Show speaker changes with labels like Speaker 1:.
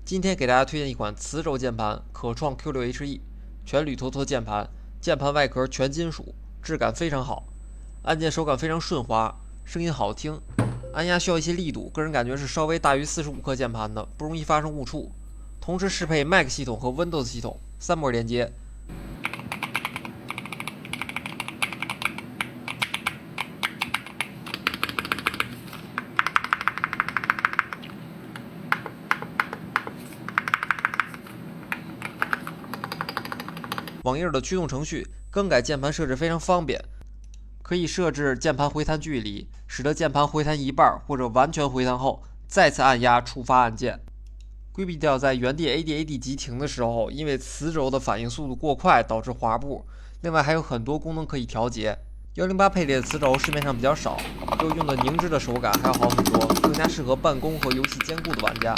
Speaker 1: 今天给大家推荐一款磁轴键盘可创 Q6HE 全铝托键盘，键盘外壳全金属，质感非常好，按键手感非常顺滑，声音好听，按压需要一些力度，个人感觉是稍微大于45克键盘的，不容易发生误触。同时适配 Mac 系统和 Windows 系统3模连接。网页的驱动程序更改键盘设置非常方便，可以设置键盘回弹距离，使得键盘回弹一半或者完全回弹后再次按压触发按键，规避掉在原地 AD/AD 急停的时候因为磁轴的反应速度过快导致滑步。另外还有很多功能可以调节。108配列的磁轴市面上比较少，就用的凝脂的手感还要好很多，更加适合办公和游戏兼顾的玩家。